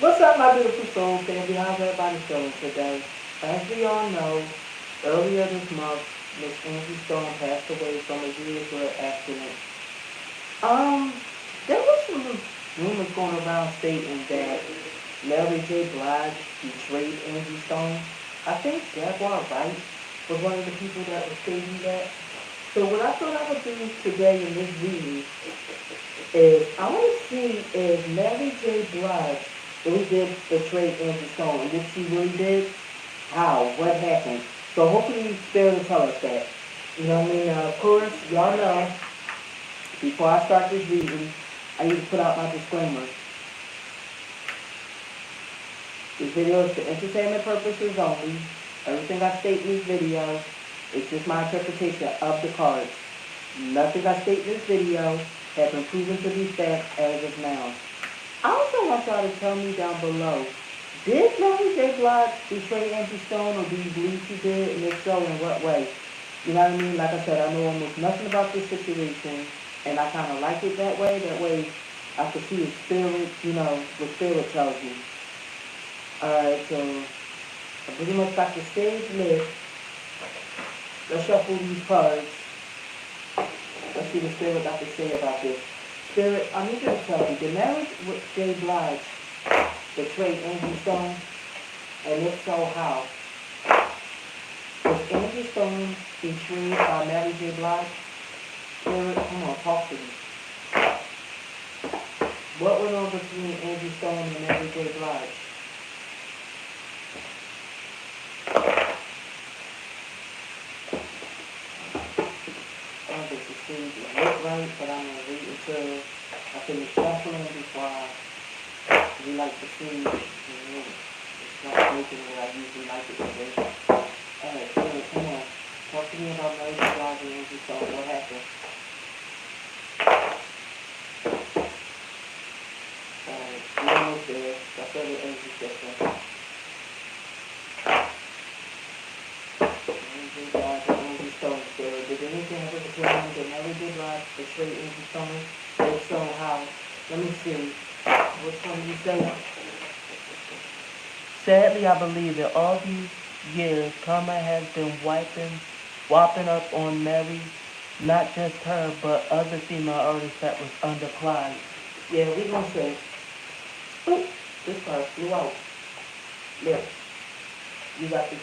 What's up, my beautiful soul family? How's everybody feeling today? As we all know, earlier this month, Miss Angie Stone passed away from a vehicle accident. Um, there was some rumors going around stating that Mary J Blige betrayed Angie Stone. I think Jaguar Wright was one of the people that was stating that. So what I thought I would do today in this reading is I want to see if Mary J. Blige really did betray Angie Stone, and if she really did, how, what happened. So hopefully Spirit will tell us that. You know what I mean? Now, of course, y'all know, before I start this reading, I need to put out my disclaimer. This video is for entertainment purposes only. Everything I state in this video is just my interpretation of the cards. Nothing I state in this video has been proven to be fact as of now. I also want y'all to tell me down below, did Mary J. Blige betray Angie Stone, or do you believe she did, and if so, in what way? You know what I mean? Like I said, I know almost nothing about this situation, and I kind of like it that way. That way, I can see the spirit, you know, what spirit tells me. Alright, so I pretty much got the stage lit. Let's shuffle these cards. Let's see what Spirit got to say about this. Spirit, I need you to tell me, did Mary J. Blige betray Angie Stone? And if so, how? Was Angie Stone betrayed by Mary J. Blige? Spirit, come on, talk to me. What went on between Angie Stone and Mary J. Blige? I don't think the stage will look right, but I'm going to wait until I finish shuffling before I relight the stage. It's not making it I usually like it today. Alright, Spirit, come on. Talk to me about Mary J. Blige and Angie Stone. What happened? Alright, we're almost there. I feel the energy shifting. Mary J. Blige and Angie Stone. Spirit, did anything ever between did Mary J. Blige betray Angie Stone? If so, how? Let me see. Which one you say? Sadly, I believe that all these years, karma has been whopping up on Mary, not just her, but other female artists that was underapplied. Yeah, we gonna say, oh, this card flew out. Look, you got the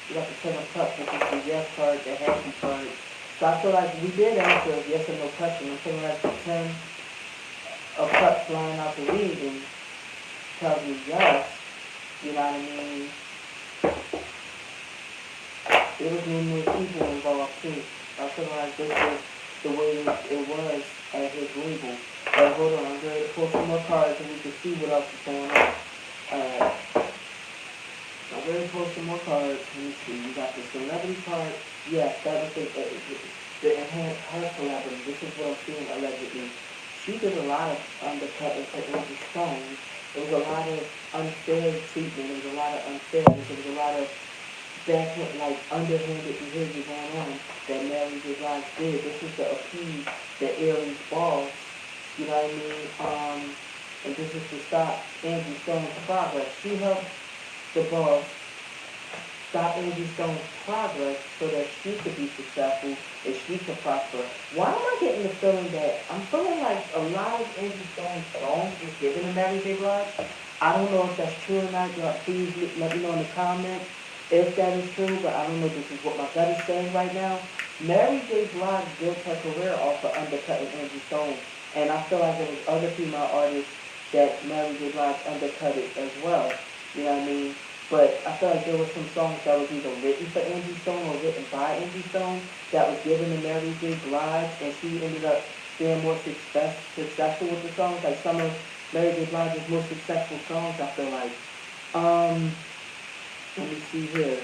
you got the 10 of cups, which is the yes card, the happy card. So I feel like we did answer a yes or no question. I'm feeling like the 10 of cups flying out the reading tells me yes. You know what I mean? There was numerous people involved too. I feel like this was the way it was at his label. But hold on, I'm ready to pull some more cards and we can see what else is going on. I'm ready to pull some more cards. Let me see. You got the celebrity card. Yes, that was the enhanced her celebrity. This is what I'm seeing allegedly. She did a lot of undercutting for Angie Stone. There was a lot of unfair treatment. There was a lot of unfairness. There was a lot of backhand, like underhanded behavior going on that Mary J. Blige did. This is to appease the Aries boss. You know what I mean? And this is to stop Angie Stone's progress. She helped the boss stop Angie Stone's progress so that she could be successful and she could prosper. Why am I getting the feeling that I'm feeling like a lot of Angie Stone's songs is given to Mary J. Blige? I don't know if that's true or not. Y'all please let me know in the comments if that is true, but I don't know. This is what my gut is saying right now. Mary J. Blige built her career off of undercutting Angie Stone, and I feel like there was other female artists that Mary J. Blige undercut it as well. You know what I mean? But I feel like there were some songs that was either written for Angie Stone or written by Angie Stone that was given to Mary J. Blige, and she ended up being more successful with the songs. Like some of Mary J. Blige's most successful songs, I feel like. Let me see here.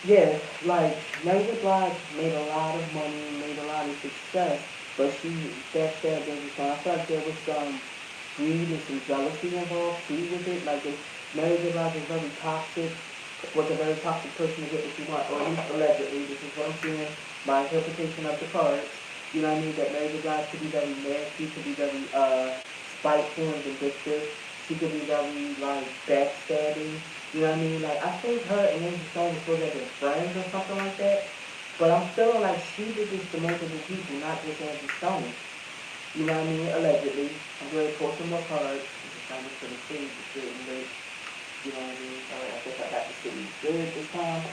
Yeah, like Mary J. Blige made a lot of money, made a lot of success, but she backstabbed Angie Stone. I feel like there was some greed and some jealousy involved too with it. Like if Mary J. Blige is very toxic, was a very toxic person to get what you want, or at least allegedly. This is what I'm seeing, my interpretation of the cards. You know what I mean? That Mary J Blige could be very nasty, could be very spiteful and vindictive. She could be very like backstabbing. You know what I mean? Like I think her and Angie Stone were supposed to have been friends or something like that. But I'm feeling like she did this to multiple people, not just Angie Stone. You know what I mean? Allegedly. I'm going to pull some more cards. I'm just trying to look for the city. It's getting late. You know what I mean? Alright, I think I got the city good this time.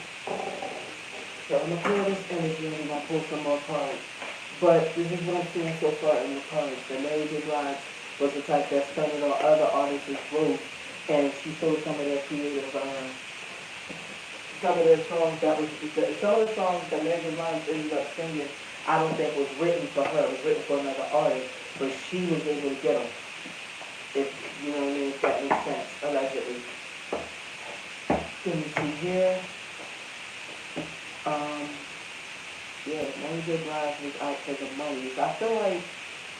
So I'm gonna pull this energy and we're gonna pull some more cards. But this is what I'm seeing so far in the cards. That Mary J Blige was the type that stunted on other artists' growth, and she showed some of their creative, some of their songs that was, some of the songs that Mary J Blige ended up singing, I don't think was written for her. It was written for another artist, but she was able to get them. If you know what I mean, if that makes sense, allegedly. Let me see here. Um, yeah, Mary J Blige was out for the money. So I feel like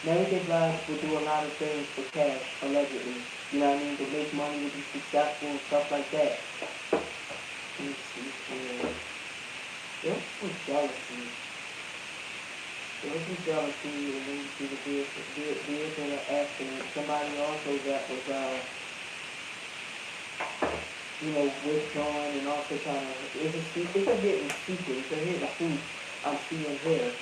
Mary J Blige would do a lot of things for cash, allegedly. You know what I mean? To make money, to be successful, stuff like that. Let me see here. There was some jealousy. There was some jealousy, and then you see the vehicle in an accident. Somebody also that was, you know, withdrawn and also kind of, it's a hidden secret, it's a hidden truth I'm seeing here.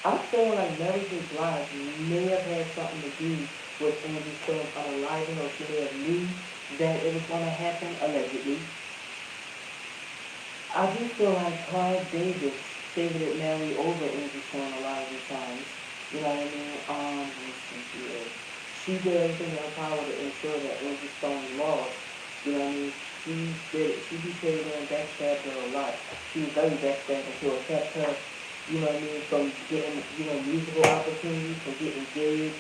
I'm feeling like Mary J Blige may have had something to do with Angie Stone's unaliving, or she may have knew that it was going to happen, allegedly. I do feel like Clive Davis favored Mary over Angie Stone a lot of the times. You know what I mean? Let me see here. She did everything in her power to ensure that Angie Stone lost. You know what I mean? She betrayed her and backstabbed her a lot. She was very backstabbing to her, kept her, you know what I mean, from getting, you know, musical opportunities, from getting gigs.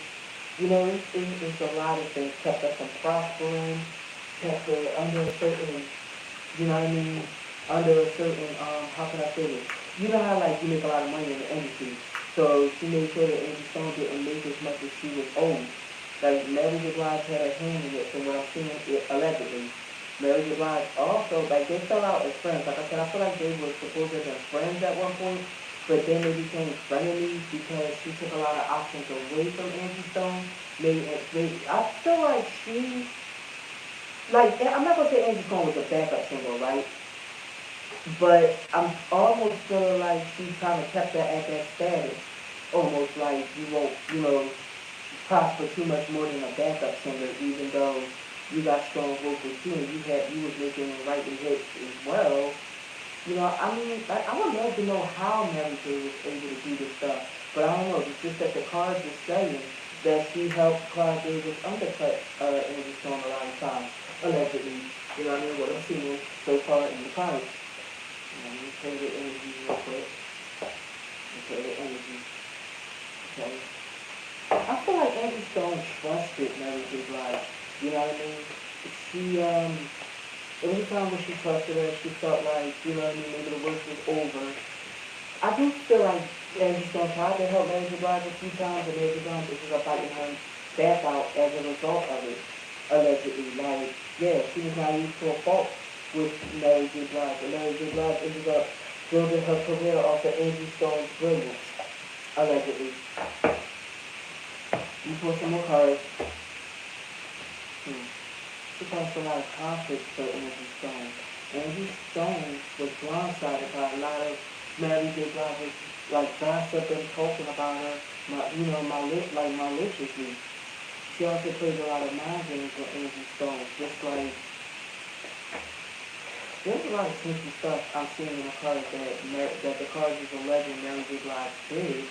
You know, it's a lot of things. Kept her from prospering, kept her under a certain, you know what I mean, under a certain, how can I say this? You know how, like, you make a lot of money in the industry. So she made sure that Angie Stone didn't make as much as she was owed. Like, Mary J. Blige had a hand in it from what I'm seeing, allegedly. Mary J. Blige also, like, they fell out as friends. Like I said, I feel like they were supposed to have been friends at one point, but then they became frenemies because she took a lot of options away from Angie Stone. I feel like she, like, I'm not gonna say Angie Stone was a backup singer, right? But I'm almost feeling like she kind of kept her at that status. Almost like you won't, you know, prosper too much more than a backup singer, even though you got strong vocals too, and you was making writing hits as well. You know, I mean, I would love to know how Mary J was able to do this stuff, but I don't know. It's just that the cards are saying that she helped Clive Davis undercut Angie Stone a lot of times, allegedly. You know what I mean? What I'm seeing so far in the cards. Let me play the energy real quick. Let me play the energy. Okay. I feel like Angie Stone trusted Mary J Blige. You know what I mean? She, there was a time when she trusted her. She felt like, you know what I mean, maybe the worst was over. I do feel like Angie Stone tried to help Mary J Blige a few times, and Mary J Blige ended up fighting her back out as a result of it, allegedly. Like, yeah, she was naive to a fault with Mary J Blige, and Mary J Blige ended up building her career off of Angie Stone's brilliance, allegedly. You pull some more cards. She caused a lot of conflict for Angie Stone. Angie Stone was blindsided by a lot of Mary J. Blige's like gossip and talking about her, you know, maliciously. She also played a lot of mind games with Angie Stone, just like there's a lot of sneaky stuff I'm seeing in the cards that the cards is alleging Mary J. Blige did.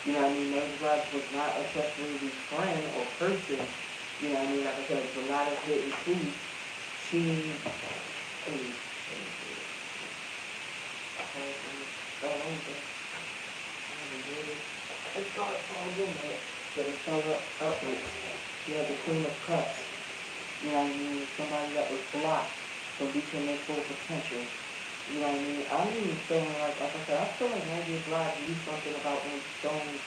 You know what I mean? Mary J. Blige was not a trustworthy friend or person. You know what I mean? Like I said, there's a lot of hidden truth. She, it's not all good, man. But it's all upwards. You have the Queen of Cups. You know what I mean? Somebody that was blocked from reaching their full potential. You know what I mean? I'm even feeling like I said, I feel like Mary J. Blige knew something about Angie Stone's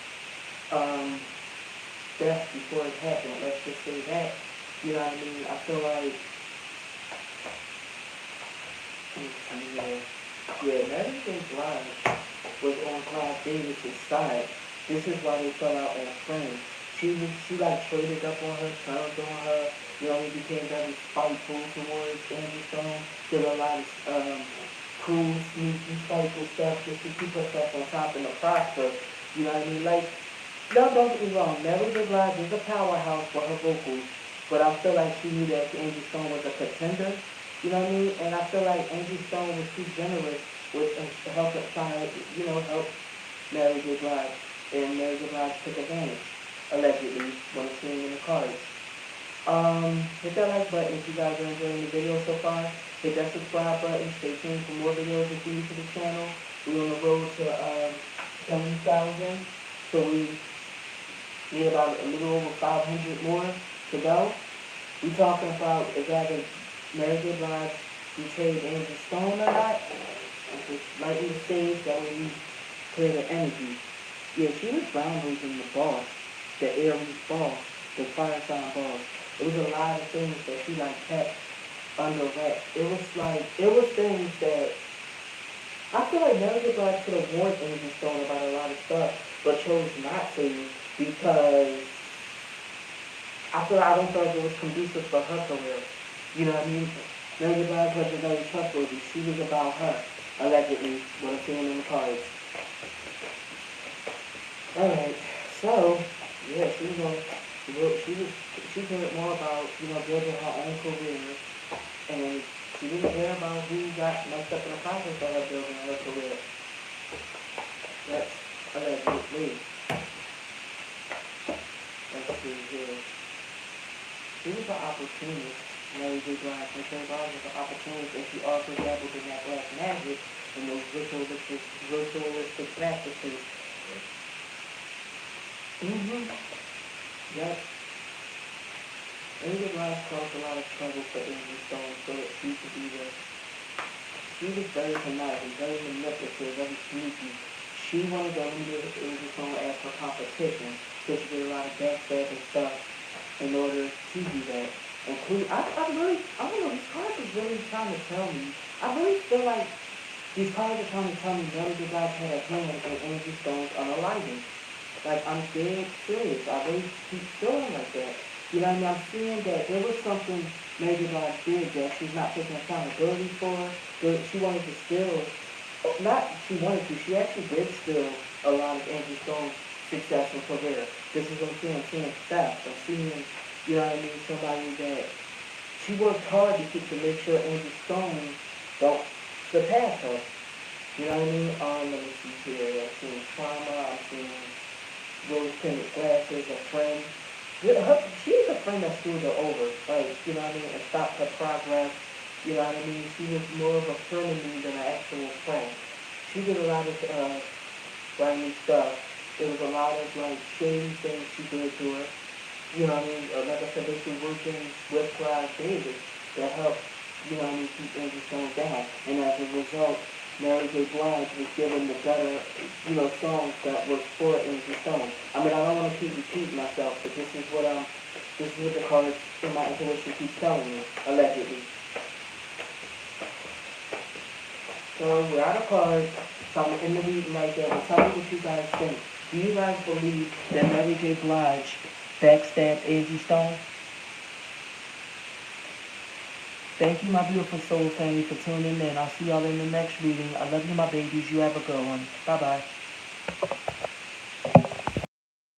death before it happened. Let's just say that. You know what I mean? I feel like, yeah, Mary J. Blige was on Clive Davis' side. This is why they fell out as friends. She like traded up on her, turned on her, you know, he became very spiteful towards Angie Stone, did a lot of cruel, sneaky, spiteful stuff just to keep herself on top in the prosper. You know what I mean? Like, no, don't get me wrong, Mary J Blige is a powerhouse for her vocals, but I feel like she knew that Angie Stone was a contender. You know what I mean? And I feel like Angie Stone was too generous with helping trying to, you know, help Mary J Blige, and Mary J Blige took advantage, allegedly, when seen in the cards. Hit that like button if you guys are enjoying the video so far. Hit that subscribe button. Stay tuned for more videos if you're new to the channel. We're on the road to 7,000, so we need about a little over 500 more to go. We talking about is either Mary J Blige betrayed Angie Stone or not. Just lightly the stage, that way we clear the energy. Yeah, she was groundbreaking the boss, the Aries boss, the fire sign boss. It was a lot of things that she like kept under wraps. It was things that I feel like Mary J Blige could have warned Angie Stone about a lot of stuff, but chose not to because I don't feel like it was conducive for her career. You know what I mean? Mary J Blige wasn't very trustworthy. She was about her, allegedly, what I'm seeing in the cards. Alright, so, yeah, she cared more about, you know, building her own career, and she didn't care about who got messed up in the process of her building her career. That's allegedly. Let's see here. She was an opportunist, Mary J Blige. Mary J Blige was an opportunist, and she also dabbled in that black magic and those ritualistic practices. Yep. Mary J Blige caused a lot of trouble for Angie Stone so that she could be there. She was very conniving, very manipulative, very sneaky. She wanted to lead Angie Stone as her competition, so she did a lot of backstabbing stuff in order to do that. Including, I don't know, these cards are really trying to tell me. I really feel like these cards are trying to tell me Mary J Blige had a hand in Angie Stone's unaliving. Like, I'm dead serious. I really keep feeling like that. You know what I mean? I'm seeing that there was something Mary J Blige did that she's not taking accountability for. That she wanted to steal, not she wanted to, she actually did steal a lot of Angie Stone's success and career. This is what I'm seeing. I'm seeing theft. I'm seeing, you know what I mean, somebody that she worked hard to make sure Angie Stone don't surpass her. You know what I mean? Let me see here. I'm seeing trauma. I'm seeing rose-tinted glasses, a friend. She's a friend that screwed her over, like, you know what I mean, and stopped her progress. You know what I mean? She was more of a frenemy than an actual friend. She did a lot of grimy stuff. There was a lot of like shady things she did to her. You know what I mean? Like I said, basically working with Clive Davis to help, you know what I mean, keep Angie Stone down. And as a result, Mary J Blige was given the better, you know, songs that was for Angie Stone. I mean, I don't want to keep repeating myself, but this is what the cards in my intuition keeps telling me, allegedly. So we're out of cards, so I'm in the reading right there. But tell me what you guys think. Do you guys believe that Mary J Blige backstabbed Angie Stone? Thank you, my beautiful soul family, for tuning in. I'll see y'all in the next reading. I love you, my babies. You have a good one. Bye-bye.